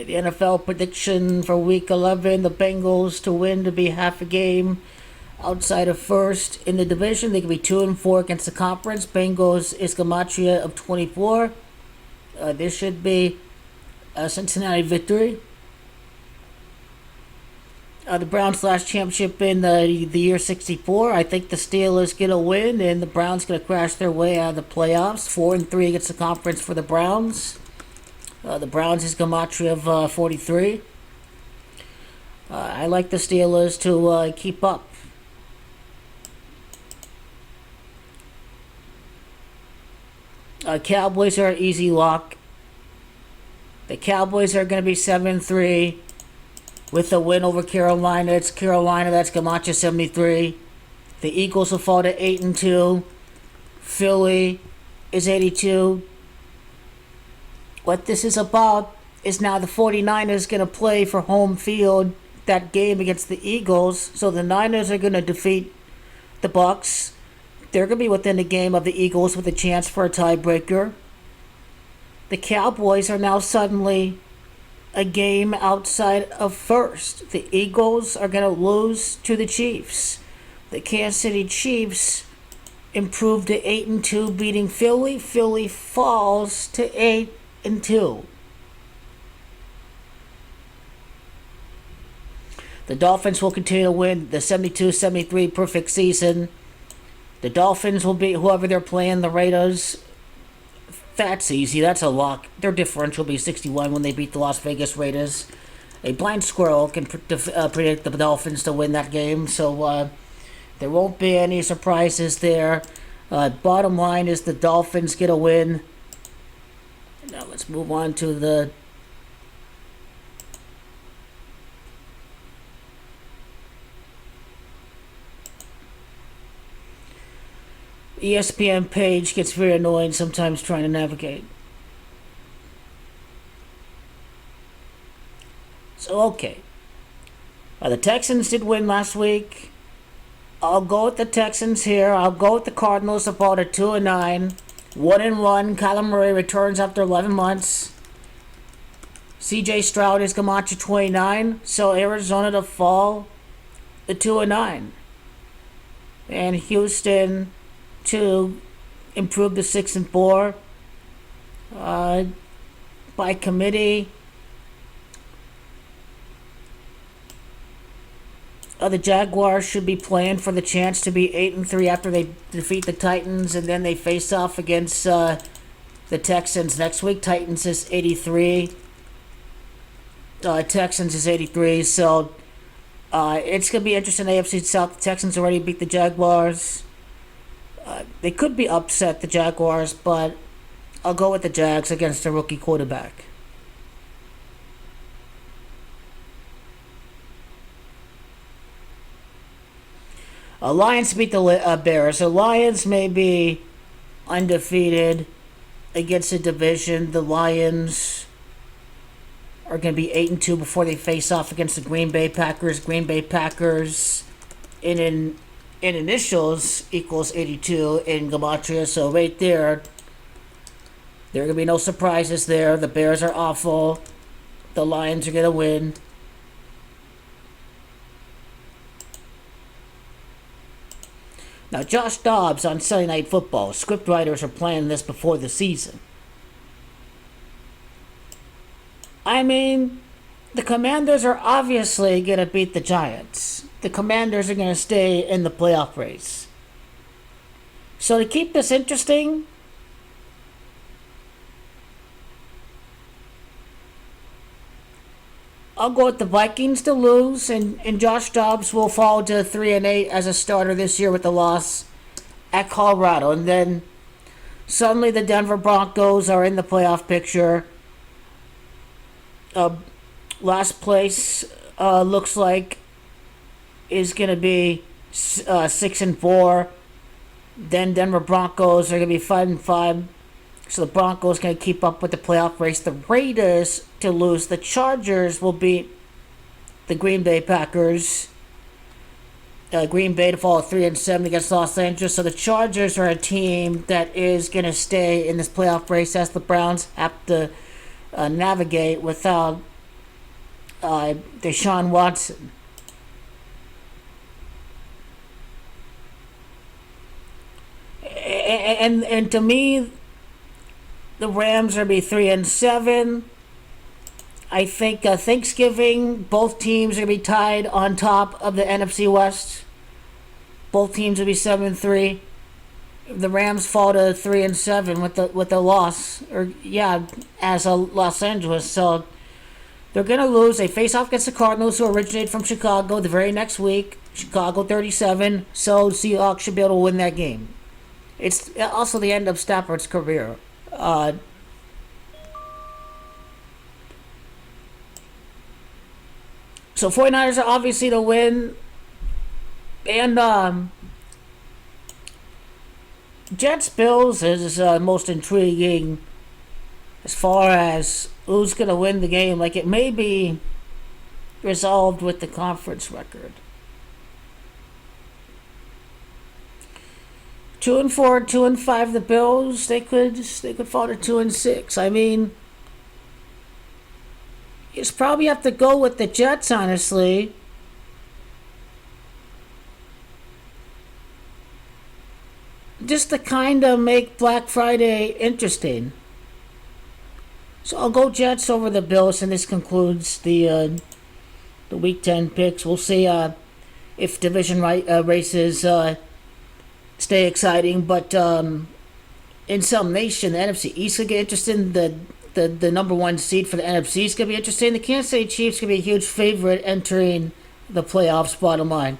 The NFL prediction for Week 11: the Bengals to win to be half a game outside of first in the division. They could be 2-4 against the conference. Bengals is gematria of 24. This should be a Cincinnati victory. The Browns last championship in the year 64. I think the Steelers get a win and the Browns going to crash their way out of the playoffs. 4-3 against the conference for the Browns. The Browns is gematria of 43. I like the Steelers to keep up. Cowboys are an easy lock. The Cowboys are going to be 7-3 with a win over Carolina. It's Carolina, that's gematria 73. The Eagles will fall to 8-2. Philly is 82. What this is about is now the 49ers going to play for home field that game against the Eagles. So the Niners are going to defeat the Bucks. They're going to be within the game of the Eagles with a chance for a tiebreaker. The Cowboys are now suddenly a game outside of first. The Eagles are going to lose to the Chiefs. The Kansas City Chiefs improved to 8-2, beating Philly. Philly falls to 8-2. The Dolphins will continue to win the 72-73 perfect season. The Dolphins will beat whoever they're playing, the Raiders. That's easy. That's a lock. Their differential will be 61 when they beat the Las Vegas Raiders. A blind squirrel can predict the Dolphins to win that game, so there won't be any surprises there. Bottom line is the Dolphins get a win. Now let's move on to the ESPN page. Gets very annoying sometimes trying to navigate. So, okay. The Texans did win last week. I'll go with the Texans here. I'll go with the Cardinals about a 2-9. 1-1. Kyler Murray returns after 11 months. CJ Stroud is gematria 29. So Arizona to fall to 2-9. And Houston to improve to 6-4. By committee. The Jaguars should be playing for the chance to be 8-3 after they defeat the Titans, and then they face off against the Texans next week. Titans is 83. Texans is 83. So it's going to be interesting. AFC South. The Texans already beat the Jaguars. They could be upset, the Jaguars, but I'll go with the Jags against a rookie quarterback. Lions beat the Bears. The Lions may be undefeated against the division. The Lions are going to be 8-2 before they face off against the Green Bay Packers. Green Bay Packers in initials equals 82 in gematria. So right there are going to be no surprises there. The Bears are awful. The Lions are going to win. Now, Josh Dobbs on Sunday Night Football. Scriptwriters are planning this before the season. I mean, the Commanders are obviously going to beat the Giants. The Commanders are going to stay in the playoff race. So to keep this interesting, I'll go with the Vikings to lose, and Josh Dobbs will fall to 3-8 as a starter this year with the loss at Colorado. And then suddenly the Denver Broncos are in the playoff picture. Last place looks like is going to be 6-4. Then Denver Broncos are going to be 5-5. So the Broncos going to keep up with the playoff race. The Raiders to lose. The Chargers will beat the Green Bay Packers. Green Bay to fall 3-7 against Los Angeles. So the Chargers are a team that is going to stay in this playoff race as the Browns have to navigate without Deshaun Watson. And to me, the Rams are be 3-7. I think Thanksgiving, both teams are gonna be tied on top of the NFC West. Both teams will be 7-3. The Rams fall to 3-7 with the loss, as a Los Angeles. So they're gonna lose. They face off against the Cardinals, who originate from Chicago, the very next week. Chicago 37. So Seahawks should be able to win that game. It's also the end of Stafford's career. So 49ers are obviously to win. And Jets Bills is most intriguing as far as who's going to win the game. Like, it may be resolved with the conference record. 2-4, 2-5. The Bills, they could fall to 2-6. I mean, you probably have to go with the Jets, honestly. Just to kind of make Black Friday interesting. So I'll go Jets over the Bills, and this concludes the Week 10 picks. We'll see if division races stay exciting, but in some nation, the NFC East could get interesting. The number one seed for the NFC is going to be interesting. The Kansas City Chiefs going to be a huge favorite entering the playoffs, bottom line.